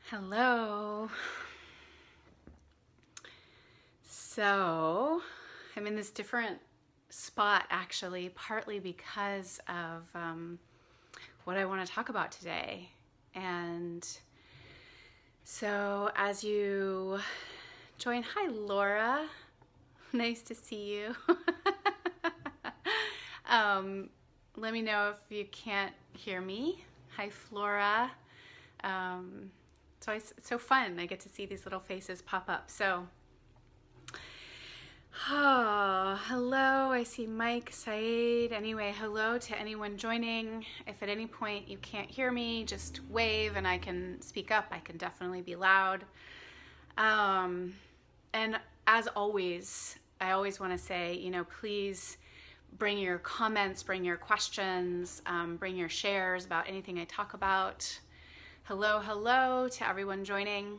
Hello. So I'm in this different spot actually, partly because of what I want to talk about today. And so as you join, hi Laura, nice to see you. Let me know if you can't hear me. Hi Flora. It's so fun. I get to see these little faces pop up. So, hello. I see Mike, Saeed. Anyway, hello to anyone joining. If at any point you can't hear me, just wave and I can speak up. I can definitely be loud. And as always, I always want to say, please bring your comments, bring your questions, bring your shares about anything I talk about. Hello to everyone joining.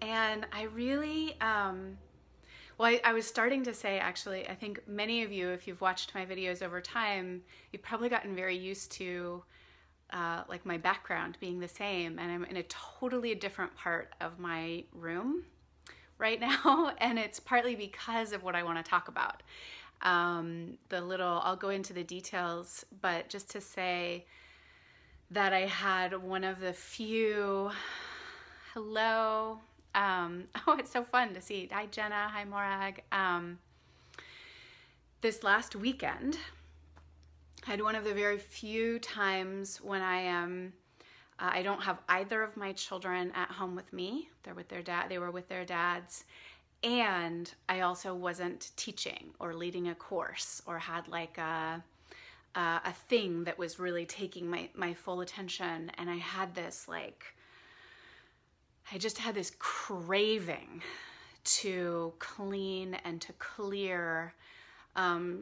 And I really, I was starting to say, actually, I think many of you, if you've watched my videos over time, you've probably gotten very used to like my background being the same, and I'm in a totally different part of my room right now, and it's partly because of what I want to talk about. I'll go into the details, but just to say that I had one of the few, hello, oh, it's so fun to see. Hi, Jenna. Hi, Morag. This last weekend, I had one of the very few times when I don't have either of my children at home with me. They're with their dad. They were with their dads. And I also wasn't teaching or leading a course or had like a thing that was really taking my full attention. And I had this I just had this craving to clean and to clear,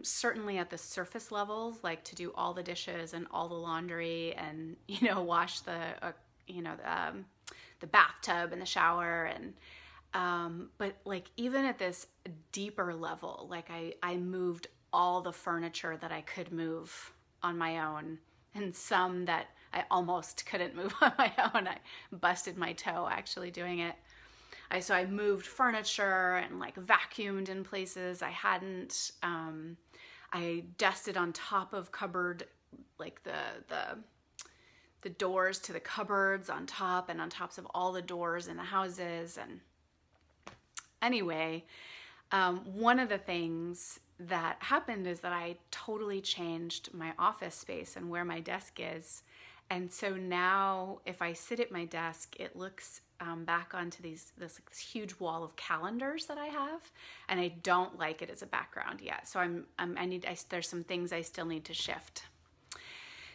certainly at the surface levels, like to do all the dishes and all the laundry and, wash the bathtub and the shower. And, but like even at this deeper level, like I moved all the furniture that I could move on my own, and some that I almost couldn't move on my own. I busted my toe actually doing it. So I moved furniture and like vacuumed in places I hadn't. I dusted on top of cupboard, like the doors to the cupboards on top and on tops of all the doors in the houses. And anyway, one of the things that happened is that I totally changed my office space and where my desk is. And so now if I sit at my desk, it looks back onto this huge wall of calendars that I have, and I don't like it as a background yet. So there's some things I still need to shift.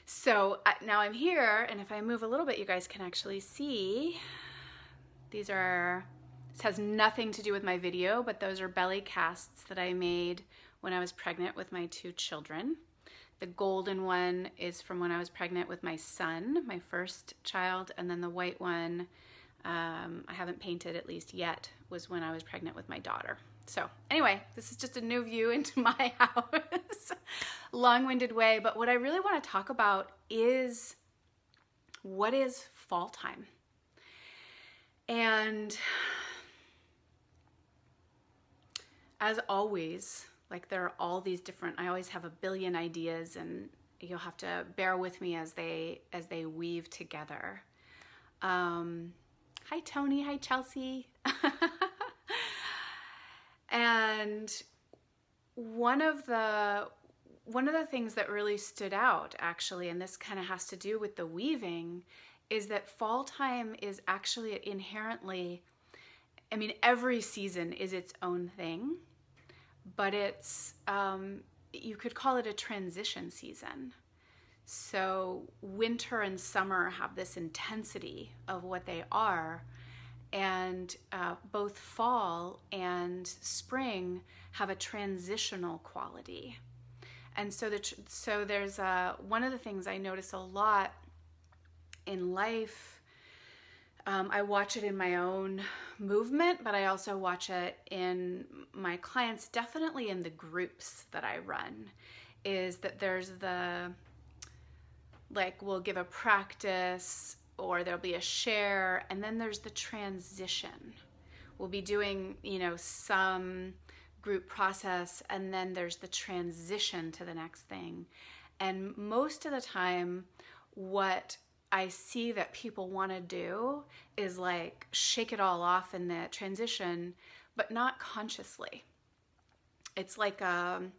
So now I'm here, and if I move a little bit, you guys can actually see, this has nothing to do with my video, but those are belly casts that I made when I was pregnant with my two children. The golden one is from when I was pregnant with my son, my first child, and then the white one, I haven't painted at least yet, was when I was pregnant with my daughter. So anyway, this is just a new view into my house. Long-winded way, but what I really want to talk about is what is fall time? And as always, like there are all these different, I always have a billion ideas, and you'll have to bear with me as they weave together. Hi Tony, hi Chelsea. And one of the things that really stood out actually, and this kind of has to do with the weaving, is that fall time is actually inherently, every season is its own thing, but it's, you could call it a transition season. So winter and summer have this intensity of what they are, and both fall and spring have a transitional quality. And so there's one of the things I notice a lot in life, I watch it in my own movement, but I also watch it in my clients, definitely in the groups that I run, is that there's we'll give a practice or there'll be a share, and then there's the transition. We'll be doing, some group process, and then there's the transition to the next thing. And most of the time, what I see that people want to do is like shake it all off in the transition, but not consciously. It's like an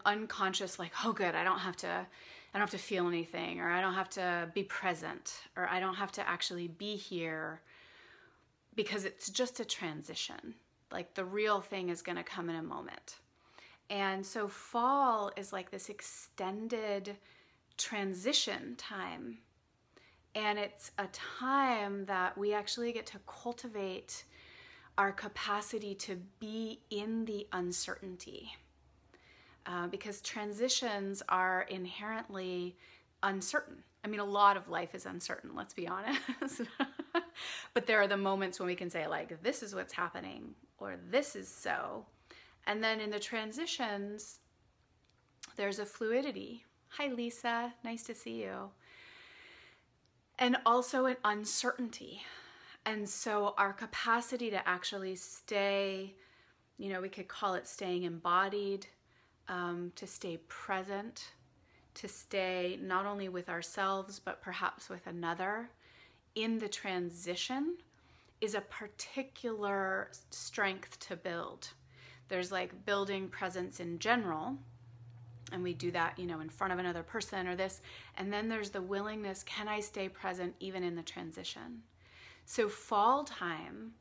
unconscious, like, oh good, I don't have to feel anything, or I don't have to be present, or I don't have to actually be here, because it's just a transition. Like the real thing is going to come in a moment. And so fall is like this extended transition time. And it's a time that we actually get to cultivate our capacity to be in the uncertainty. Because transitions are inherently uncertain. I mean, a lot of life is uncertain, let's be honest. But there are the moments when we can say, like, this is what's happening, or this is so. And then in the transitions, there's a fluidity. Hi, Lisa. Nice to see you. And also an uncertainty. And so our capacity to actually stay, we could call it staying embodied, to stay present, to stay not only with ourselves, but perhaps with another in the transition, is a particular strength to build. There's like building presence in general, and we do that, in front of another person or this. And then there's the willingness, can I stay present even in the transition? So fall time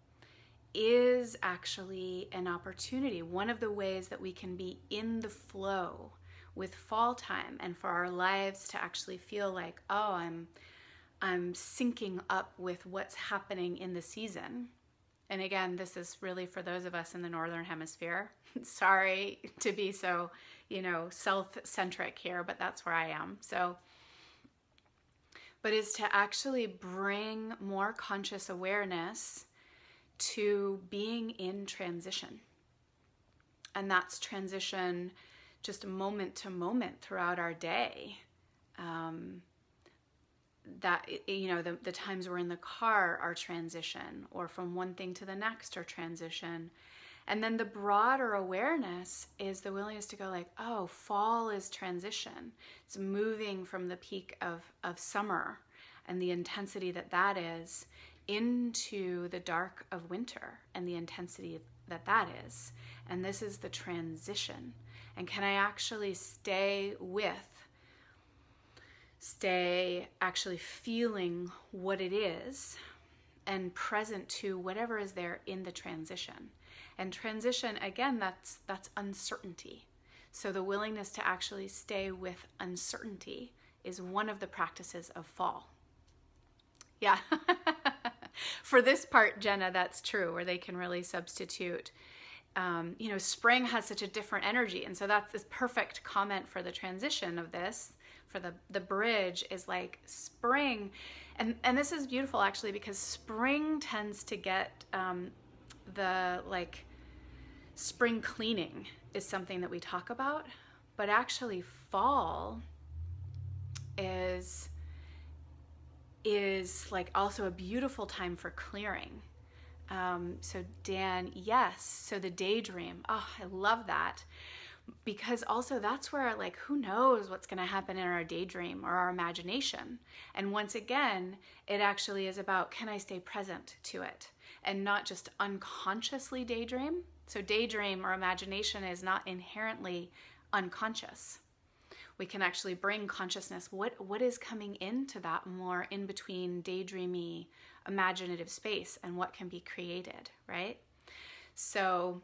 is actually an opportunity. One of the ways that we can be in the flow with fall time, and for our lives to actually feel like, oh, I'm syncing up with what's happening in the season. And again, this is really for those of us in the Northern Hemisphere. Sorry to be so, self-centric here, but that's where I am. But is to actually bring more conscious awareness to being in transition. And that's transition just moment to moment throughout our day. The times we're in the car are transition, or from one thing to the next are transition. And then the broader awareness is the willingness to go like, oh, fall is transition. It's moving from the peak of summer and the intensity that is into the dark of winter and the intensity that is. And this is the transition. And can I actually stay actually feeling what it is and present to whatever is there in the transition. And transition, again, that's uncertainty. So the willingness to actually stay with uncertainty is one of the practices of fall. Yeah. For this part, Jenna, that's true, where they can really substitute. Spring has such a different energy. And so that's this perfect comment for the transition of this, for the bridge, is like spring. And this is beautiful actually, because spring tends to get spring cleaning is something that we talk about, but actually fall is like also a beautiful time for clearing. So Dan, yes. So the daydream. Oh, I love that. Because also that's where, like, who knows what's going to happen in our daydream or our imagination. And once again, it actually is about, can I stay present to it and not just unconsciously daydream? So daydream or imagination is not inherently unconscious. We can actually bring consciousness. What is coming into that more in between daydreamy, imaginative space, and what can be created, right? So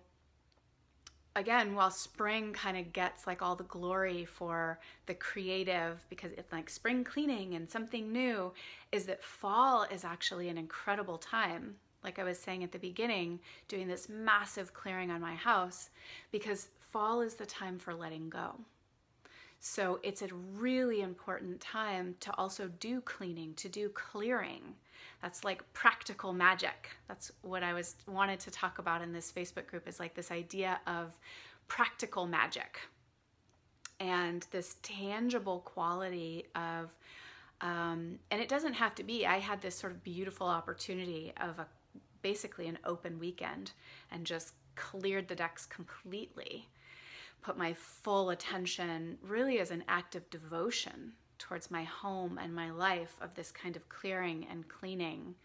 again, while spring kind of gets like all the glory for the creative, because it's like spring cleaning and something new, is that fall is actually an incredible time. Like I was saying at the beginning, doing this massive clearing on my house, because fall is the time for letting go. So it's a really important time to also do cleaning, to do clearing. That's like practical magic. That's what I wanted to talk about in this Facebook group, is like this idea of practical magic and this tangible quality of And it doesn't have to be. I had this sort of beautiful opportunity of basically an open weekend and just cleared the decks completely, put my full attention really as an act of devotion towards my home and my life of this kind of clearing and cleaning.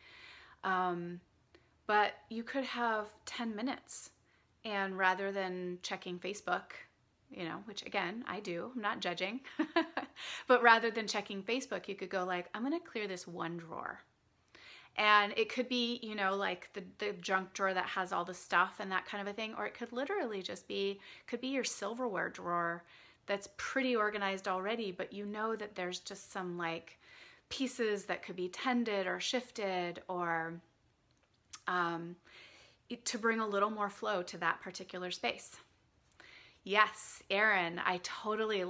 But you could have 10 minutes, and rather than checking Facebook, which again, I do, I'm not judging, but rather than checking Facebook, you could go like, I'm going to clear this one drawer. And it could be, like the junk drawer that has all the stuff and that kind of a thing, or it could literally just could be your silverware drawer that's pretty organized already, but that there's just some like pieces that could be tended or shifted, or to bring a little more flow to that particular space. Yes, Erin, I totally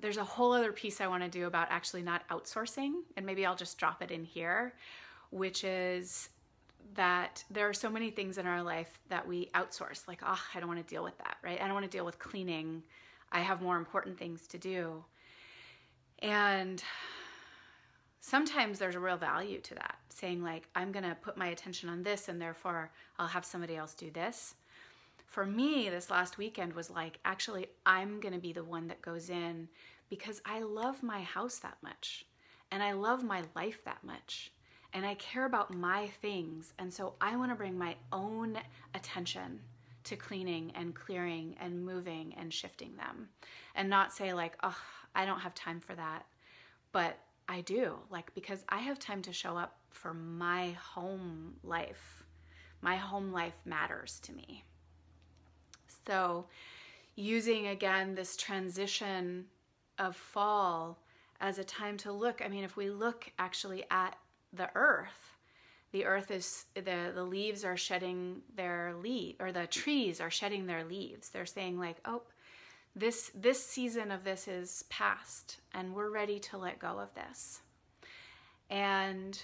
there's a whole other piece I want to do about actually not outsourcing, and maybe I'll just drop it in here, which is that there are so many things in our life that we outsource. Like, I don't want to deal with that, right? I don't want to deal with cleaning. I have more important things to do. And sometimes there's a real value to that, saying like, I'm going to put my attention on this, and therefore I'll have somebody else do this. For me, this last weekend was like, actually, I'm going to be the one that goes in because I love my house that much, and I love my life that much, and I care about my things. And so I want to bring my own attention to cleaning and clearing and moving and shifting them, and not say like, I don't have time for that. But I do, because I have time to show up for my home life. My home life matters to me. So using, again, this transition of fall as a time to look, if we look actually at the earth is, the leaves are shedding their or the trees are shedding their leaves. They're saying like, this season of this is past, and we're ready to let go of this. And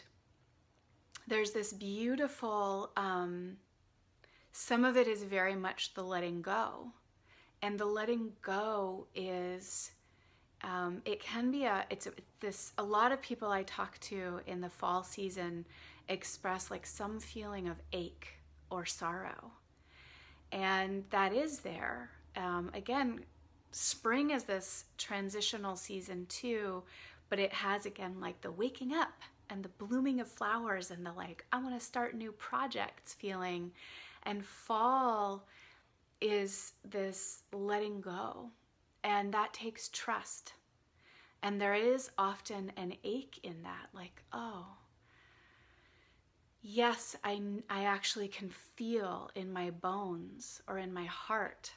there's this beautiful, some of it is very much the letting go. And the letting go is, it can be a lot of people I talk to in the fall season express like some feeling of ache or sorrow. And that is there. Again, spring is this transitional season too, but it has, again, like the waking up and the blooming of flowers and the like, I want to start new projects feeling. And fall is this letting go, and that takes trust. And there is often an ache in that, like, yes, I actually can feel in my bones or in my heart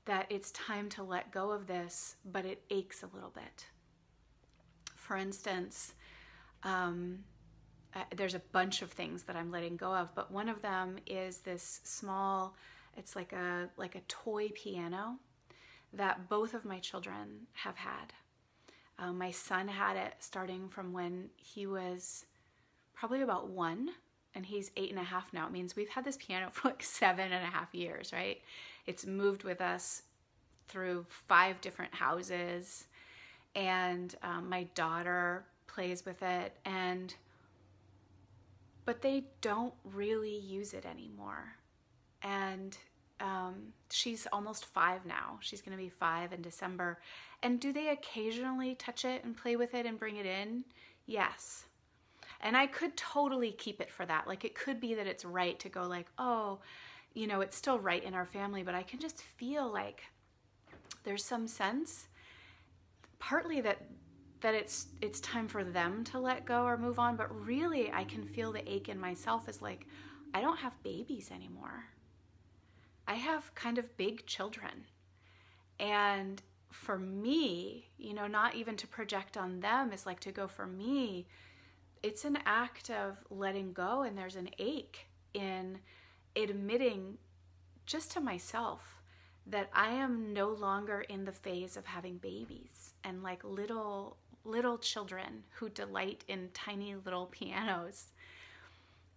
that it's time to let go of this, but it aches a little bit. For instance, there's a bunch of things that I'm letting go of, but one of them is this small, it's like a toy piano that both of my children have had. My son had it starting from when he was probably about 1, and he's 8.5 now. It means we've had this piano for like 7.5 years, right? It's moved with us through 5 different houses, and my daughter plays with it, but they don't really use it anymore. And she's almost 5 now. She's going to be 5 in December. And do they occasionally touch it and play with it and bring it in? Yes. And I could totally keep it for that. Like, it could be that it's right to go like, it's still right in our family, but I can just feel like there's some sense, partly that it's time for them to let go or move on, but really I can feel the ache in myself is like, I don't have babies anymore. I have kind of big children. And for me, not even to project on them, is like to go, for me, it's an act of letting go, and there's an ache in admitting just to myself that I am no longer in the phase of having babies and like little children who delight in tiny little pianos.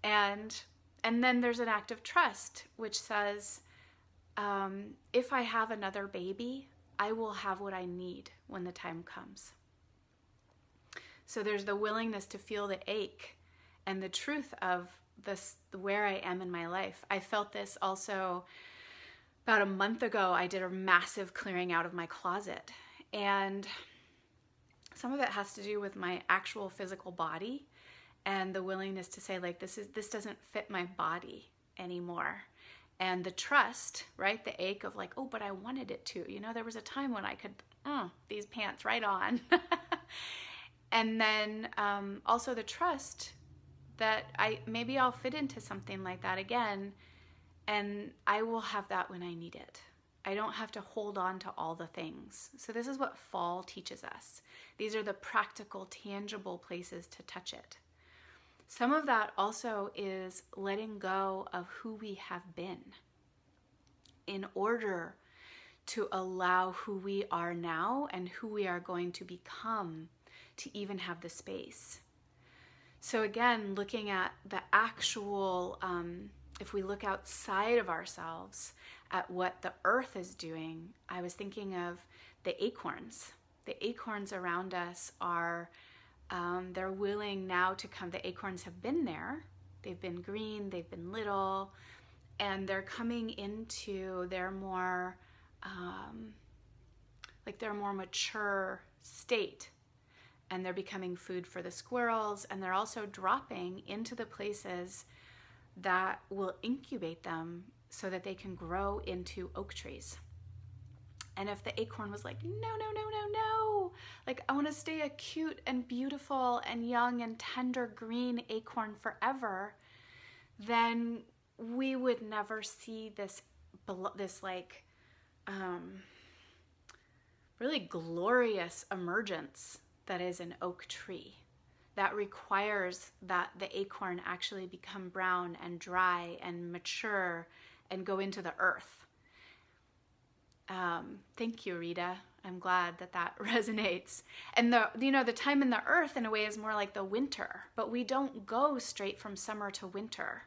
And then there's an act of trust, which says, if I have another baby, I will have what I need when the time comes. So there's the willingness to feel the ache and the truth of this, where I am in my life. I felt this also about a month ago. I did a massive clearing out of my closet, and some of it has to do with my actual physical body and the willingness to say, like, this doesn't fit my body anymore. And the trust, right? The ache of like, oh, but I wanted it to. You know, there was a time when I could, these pants right on. And then also the trust that maybe I'll fit into something like that again, and I will have that when I need it. I don't have to hold on to all the things. So this is what fall teaches us. These are the practical, tangible places to touch it. Some of that also is letting go of who we have been in order to allow who we are now and who we are going to become to even have the space. So again, looking at the actual, if we look outside of ourselves at what the earth is doing, I was thinking of the acorns. The acorns around us are, they're willing now to come. The acorns have been there. They've been green, they've been little, and they're coming into their more, their more mature state. And they're becoming food for the squirrels, and they're also dropping into the places that will incubate them so that they can grow into oak trees. And if the acorn was like, no, like, I want to stay a cute and beautiful and young and tender green acorn forever, then we would never see this really glorious emergence that is an oak tree. That requires that the acorn actually become brown and dry and mature and go into the earth. Thank you, Rita. I'm glad that resonates. And the time in the earth in a way is more like the winter, but we don't go straight from summer to winter.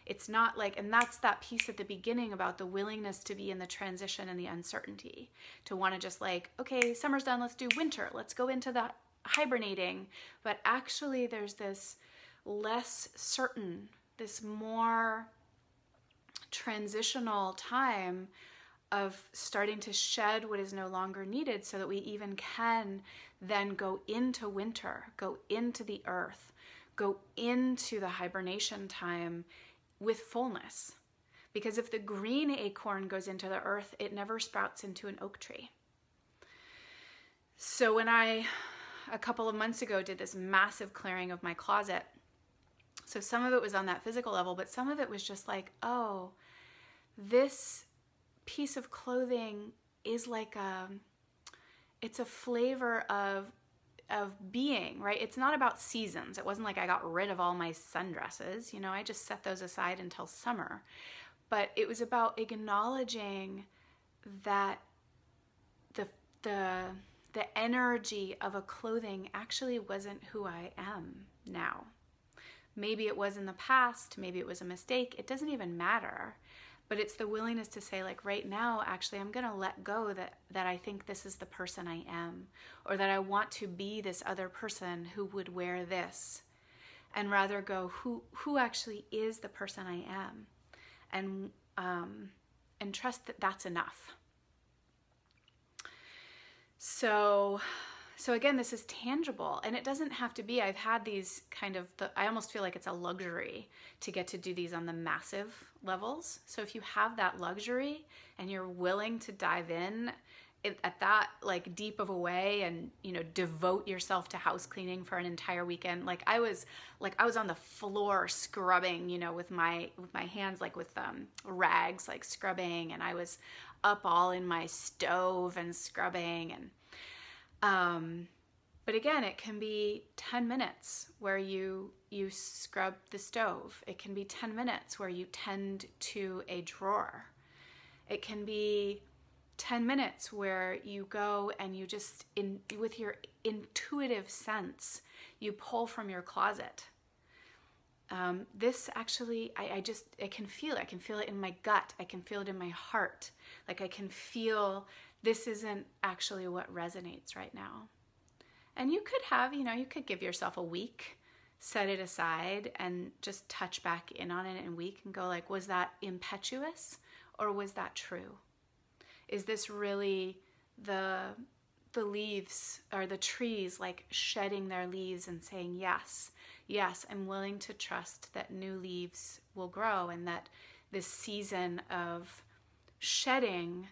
It's not like, and that's that piece at the beginning about the willingness to be in the transition and the uncertainty, to want to just like, okay, summer's done, let's do winter. Let's go into that hibernating. But actually there's this less certain, this more transitional time of starting to shed what is no longer needed so that we even can then go into winter, go into the earth, go into the hibernation time with fullness. Because if the green acorn goes into the earth, it never sprouts into an oak tree. So when I, a couple of months ago, did this massive clearing of my closet, so some of it was on that physical level, but some of it was just like, oh, this piece of clothing is like it's a flavor of being, right? It's not about seasons. It wasn't like I got rid of all my sundresses, I just set those aside until summer. But it was about acknowledging that the energy of a clothing actually wasn't who I am now. Maybe it was in the past, maybe it was a mistake. It doesn't even matter. But it's the willingness to say, like, right now, actually, I'm going to let go that I think this is the person I am, or that I want to be this other person who would wear this, and rather go, who actually is the person I am, and trust that that's enough. So again, this is tangible, and it doesn't have to be. I've had these I almost feel like it's a luxury to get to do these on the massive levels. So if you have that luxury and you're willing to dive in at that like deep of a way, and devote yourself to house cleaning for an entire weekend. I was on the floor scrubbing, with my hands, like with rags, like scrubbing, and I was up all in my stove and scrubbing. And but again, it can be 10 minutes where you scrub the stove. It can be 10 minutes where you tend to a drawer. It can be 10 minutes where you go and you just, with your intuitive sense, you pull from your closet. This actually, I can feel it. I can feel it in my gut. I can feel it in my heart. Like I can feel this isn't actually what resonates right now. And you could have, you could give yourself a week, set it aside, and just touch back in on it in a week and go like, was that impetuous or was that true? Is this really the leaves or the trees like shedding their leaves and saying, yes, I'm willing to trust that new leaves will grow, and that this season of shedding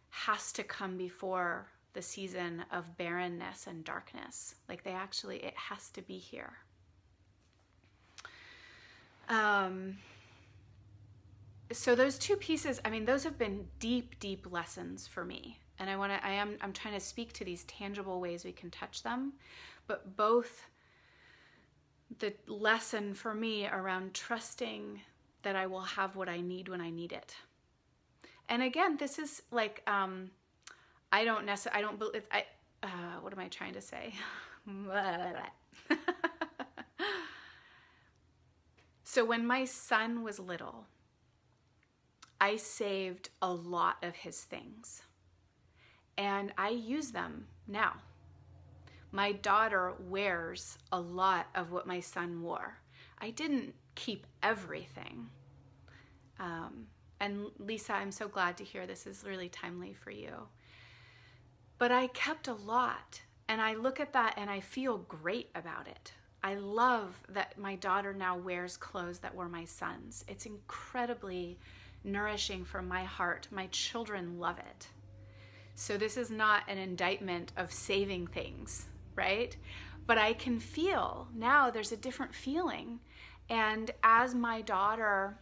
has to come before the season of barrenness and darkness. Like it has to be here. So those two pieces, those have been deep, deep lessons for me. And I'm trying to speak to these tangible ways we can touch them, but both the lesson for me around trusting that I will have what I need when I need it. And again, this is like, what am I trying to say? So when my son was little, I saved a lot of his things, and I use them now. My daughter wears a lot of what my son wore. I didn't keep everything. And Lisa, I'm so glad to hear this is really timely for you. But I kept a lot, and I look at that and I feel great about it. I love that my daughter now wears clothes that were my son's. It's incredibly nourishing for my heart. My children love it. So this is not an indictment of saving things, right? But I can feel now there's a different feeling. And as my daughter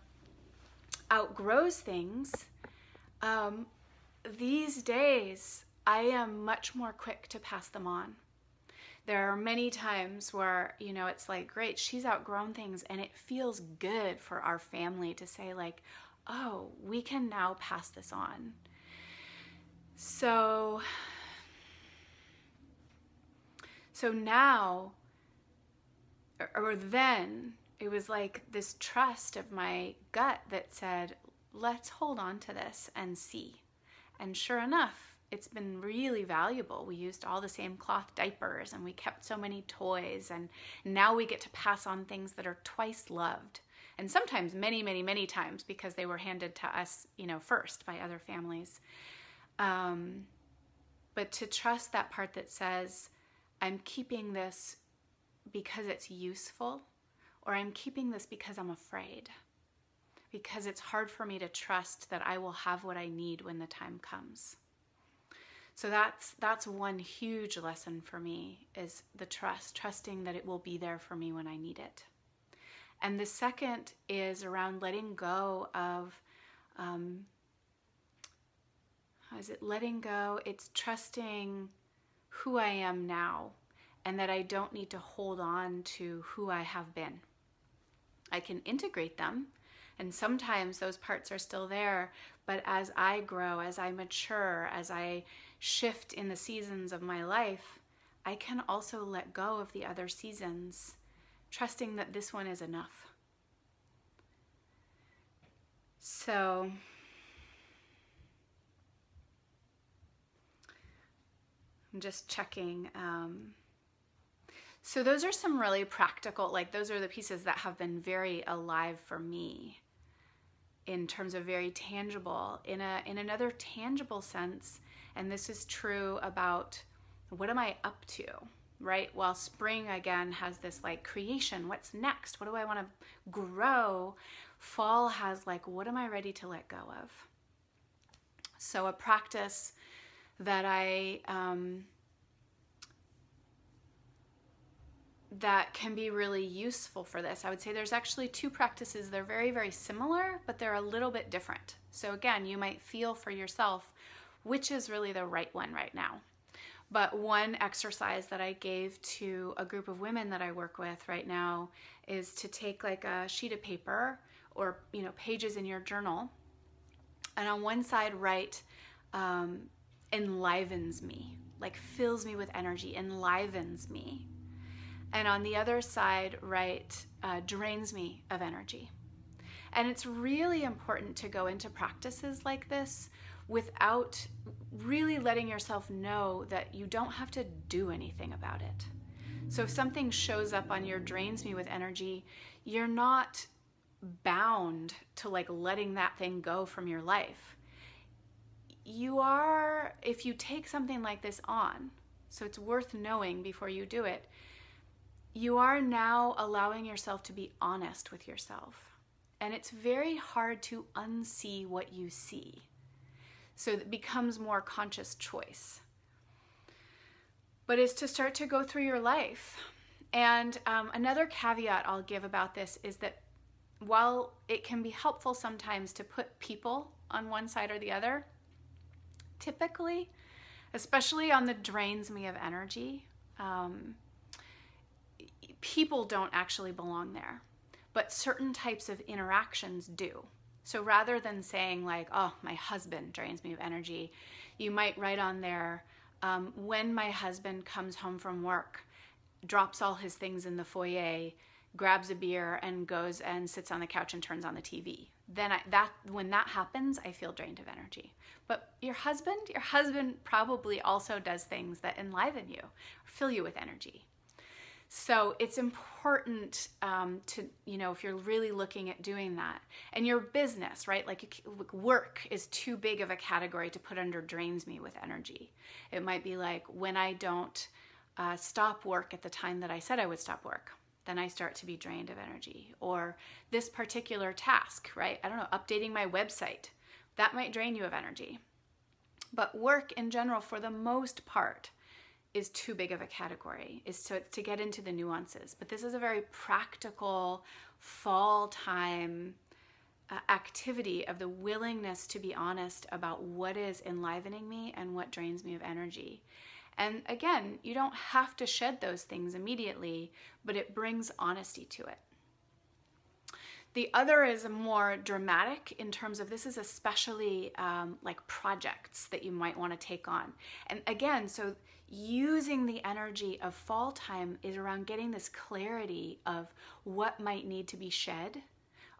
outgrows things, these days I am much more quick to pass them on. There are many times where, it's like, great, she's outgrown things, and it feels good for our family to say like, oh, we can now pass this on. So now, or then, it was like this trust of my gut that said, let's hold on to this and see. And sure enough, it's been really valuable. We used all the same cloth diapers, and we kept so many toys, and now we get to pass on things that are twice loved. And sometimes many, many, many times, because they were handed to us, first by other families. But to trust that part that says, I'm keeping this because it's useful, or I'm keeping this because I'm afraid, because it's hard for me to trust that I will have what I need when the time comes. So that's one huge lesson for me, is the trusting that it will be there for me when I need it. And the second is around letting go of, letting go? It's trusting who I am now, and that I don't need to hold on to who I have been. I can integrate them, and sometimes those parts are still there, but as I grow, as I mature, as I shift in the seasons of my life, I can also let go of the other seasons, trusting that this one is enough. So I'm just checking. So those are some really practical, those are the pieces that have been very alive for me in terms of very tangible. In another tangible sense, and this is true about what am I up to, right? While spring again has this creation, what's next? What do I want to grow? Fall has what am I ready to let go of? So a practice that that can be really useful for this, I would say there's actually two practices. They're very, very similar, but they're a little bit different. So again, you might feel for yourself which is really the right one right now. But one exercise that I gave to a group of women that I work with right now is to take a sheet of paper or pages in your journal, and on one side write enlivens me, fills me with energy, enlivens me. And on the other side write drains me of energy. And it's really important to go into practices like this without really letting yourself know that you don't have to do anything about it. So if something shows up on your drains me with energy, you're not bound to like letting that thing go from your life. You are, if you take something like this on, so it's worth knowing before you do it, you are now allowing yourself to be honest with yourself. And it's very hard to unsee what you see. So it becomes more conscious choice. But it's to start to go through your life. And another caveat I'll give about this is that while it can be helpful sometimes to put people on one side or the other, typically, especially on the drains me of energy, people don't actually belong there, but certain types of interactions do. So rather than saying like, oh, my husband drains me of energy, you might write on there, when my husband comes home from work, drops all his things in the foyer, grabs a beer and goes and sits on the couch and turns on the TV. Then when that happens, I feel drained of energy. But your husband probably also does things that enliven you, fill you with energy. So it's important to, if you're really looking at doing that. And your business, right? Like work is too big of a category to put under drains me with energy. It might be like when I don't stop work at the time that I said I would stop work, then I start to be drained of energy. Or this particular task, right? I don't know, updating my website, that might drain you of energy. But work in general, for the most part, is too big of a category, is to get into the nuances. But this is a very practical fall time activity of the willingness to be honest about what is enlivening me and what drains me of energy. And again, you don't have to shed those things immediately, but it brings honesty to it. The other is more dramatic in terms of this is especially like projects that you might want to take on. And again, so using the energy of fall time is around getting this clarity of what might need to be shed.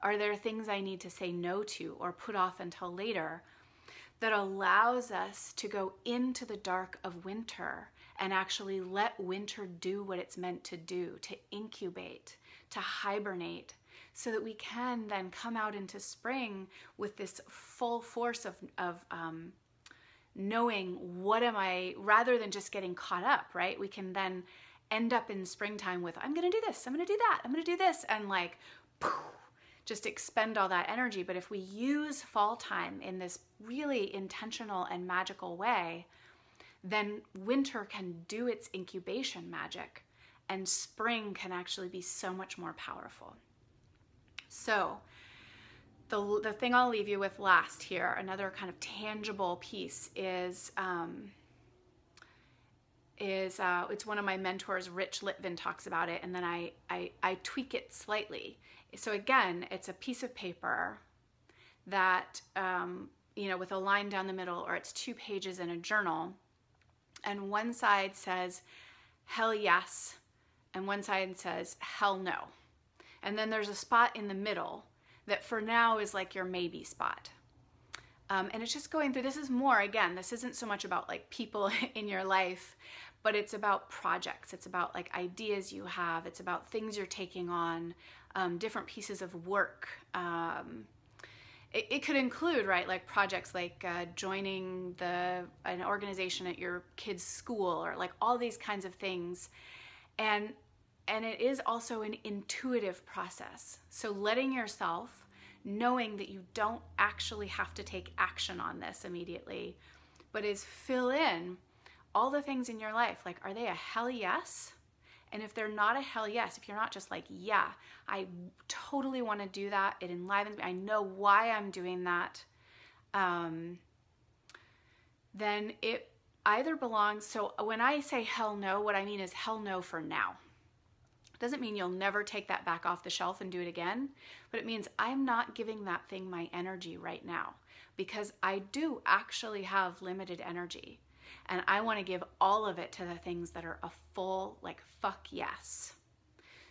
Are there things I need to say no to or put off until later that allows us to go into the dark of winter and actually let winter do what it's meant to do, to incubate, to hibernate, so that we can then come out into spring with this full force of knowing what am I, rather than just getting caught up, right? We can then end up in springtime with, I'm going to do this, I'm going to do that, I'm going to do this, and like, poof, just expend all that energy. But if we use fall time in this really intentional and magical way, then winter can do its incubation magic and spring can actually be so much more powerful. So the thing I'll leave you with last here, another kind of tangible piece is it's one of my mentors, Rich Litvin, talks about it, and then I tweak it slightly. So again, it's a piece of paper that, with a line down the middle, or it's 2 pages in a journal, and one side says, hell yes, and one side says, hell no. And then there's a spot in the middle that for now is like your maybe spot. And it's just going through, this is more, again, this isn't so much about like people in your life, but it's about projects. It's about like ideas you have. It's about things you're taking on, different pieces of work. It could include, right, like projects like joining an organization at your kid's school, or like all these kinds of things. And it is also an intuitive process. So letting yourself, knowing that you don't actually have to take action on this immediately, but is fill in all the things in your life. Like, are they a hell yes? And if they're not a hell yes, if you're not just like, yeah, I totally want to do that, it enlivens me, I know why I'm doing that, then it either belongs, so when I say hell no, what I mean is hell no for now. Doesn't mean you'll never take that back off the shelf and do it again, but it means I'm not giving that thing my energy right now, because I do actually have limited energy, and I want to give all of it to the things that are a full, like, fuck yes.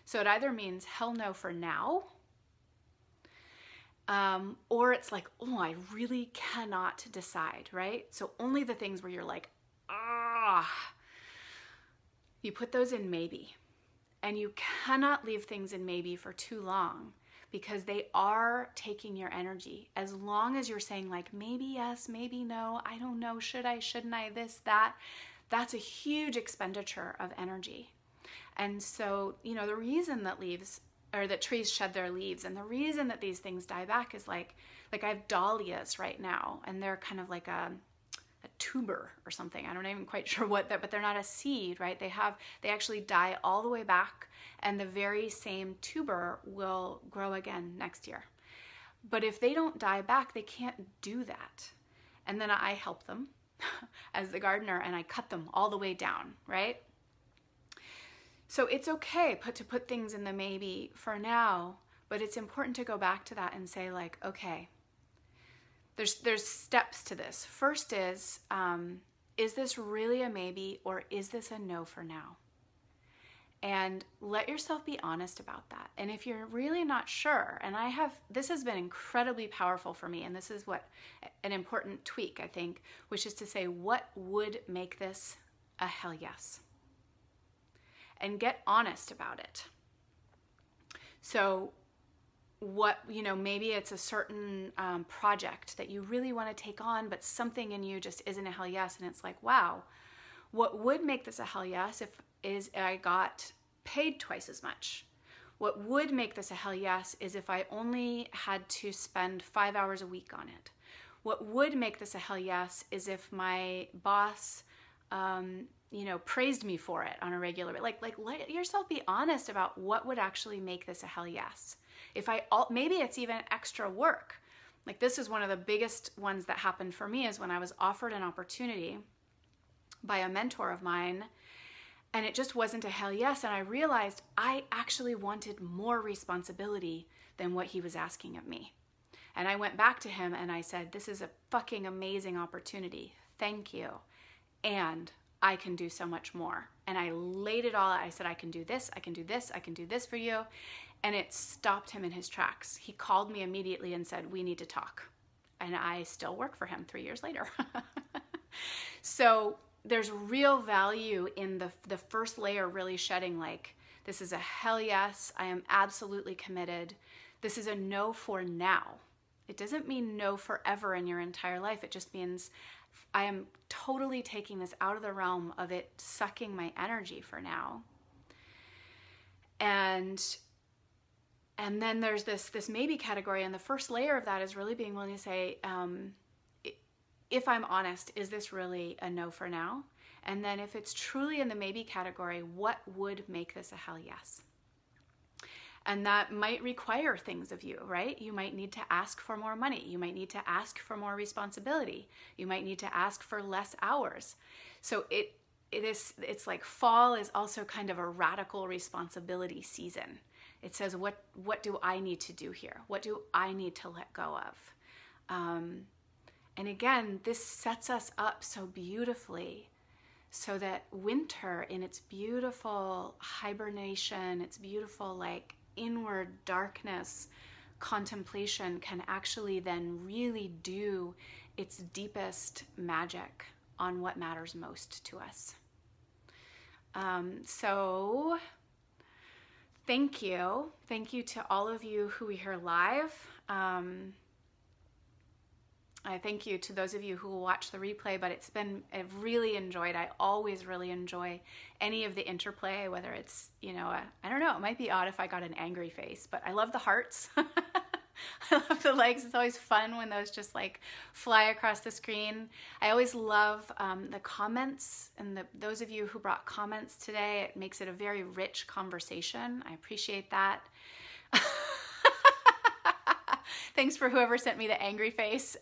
So it either means hell no for now, Or it's like, oh, I really cannot decide, right? So only the things where you're like, ah, you put those in maybe. And you cannot leave things in maybe for too long, because they are taking your energy. As long as you're saying like, maybe yes, maybe no, I don't know, should I, shouldn't I, this, that, that's a huge expenditure of energy. And so, the reason that that trees shed their leaves, and the reason that these things die back is like I have dahlias right now, and they're kind of like a tuber or something. I'm not even quite sure what that, but they're not a seed, right? They actually die all the way back, and the very same tuber will grow again next year. But if they don't die back, they can't do that. And then I help them as the gardener, and I cut them all the way down, right? So it's okay to put things in the maybe for now, but it's important to go back to that and say like, okay, there's steps to this. First is this really a maybe, or is this a no for now? And let yourself be honest about that. And if you're really not sure, and this has been incredibly powerful for me, and this is an important tweak, I think, which is to say, what would make this a hell yes? And get honest about it. So maybe it's a certain project that you really want to take on, but something in you just isn't a hell yes. And it's like, wow, what would make this a hell yes is I got paid twice as much. What would make this a hell yes is if I only had to spend 5 hours a week on it. What would make this a hell yes is if my boss praised me for it on a regular, like let yourself be honest about what would actually make this a hell yes. Maybe it's even extra work. Like, this is one of the biggest ones that happened for me, is when I was offered an opportunity by a mentor of mine, and it just wasn't a hell yes. And I realized I actually wanted more responsibility than what he was asking of me. And I went back to him and I said, this is a fucking amazing opportunity. Thank you. And I can do so much more. And I laid it all out. I said, I can do this, I can do this, I can do this for you. And it stopped him in his tracks. He called me immediately and said, we need to talk. And I still work for him 3 years later. So there's real value in the first layer really shedding, like, this is a hell yes, I am absolutely committed. This is a no for now. It doesn't mean no forever in your entire life. It just means I am totally taking this out of the realm of it sucking my energy for now. And then there's this maybe category, and the first layer of that is really being willing to say, if I'm honest, is this really a no for now? And then if it's truly in the maybe category, what would make this a hell yes? And that might require things of you, right? You might need to ask for more money. You might need to ask for more responsibility. You might need to ask for less hours. So it's like fall is also kind of a radical responsibility season. It says, what do I need to do here? What do I need to let go of? And again, this sets us up so beautifully so that winter, in its beautiful hibernation, its beautiful like inward darkness contemplation, can actually then really do its deepest magic on what matters most to us. So thank you. Thank you to all of you who are here live. I thank you to those of you who will watch the replay, but I've really enjoyed, I always really enjoy any of the interplay, whether it's, I don't know, it might be odd if I got an angry face, but I love the hearts. I love the legs. It's always fun when those just like fly across the screen. I always love the comments, and those of you who brought comments today. It makes it a very rich conversation. I appreciate that. Thanks for whoever sent me the angry face.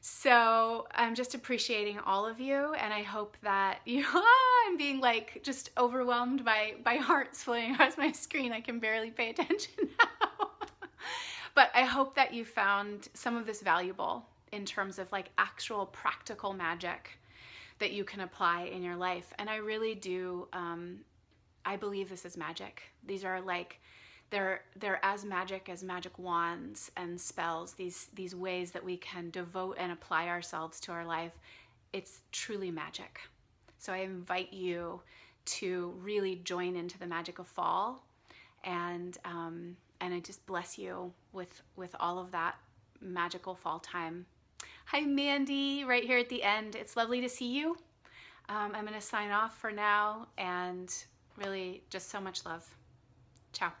So I'm just appreciating all of you, and I hope that I'm being like just overwhelmed by hearts floating across my screen. I can barely pay attention now. But I hope that you found some of this valuable in terms of like actual practical magic that you can apply in your life. And I really do, I believe this is magic. These are like, they're as magic wands and spells, these ways that we can devote and apply ourselves to our life. It's truly magic. So I invite you to really join into the magic of fall, and I just bless you with all of that magical fall time. Hi, Mandy, right here at the end. It's lovely to see you. I'm going to sign off for now, and really just so much love. Ciao.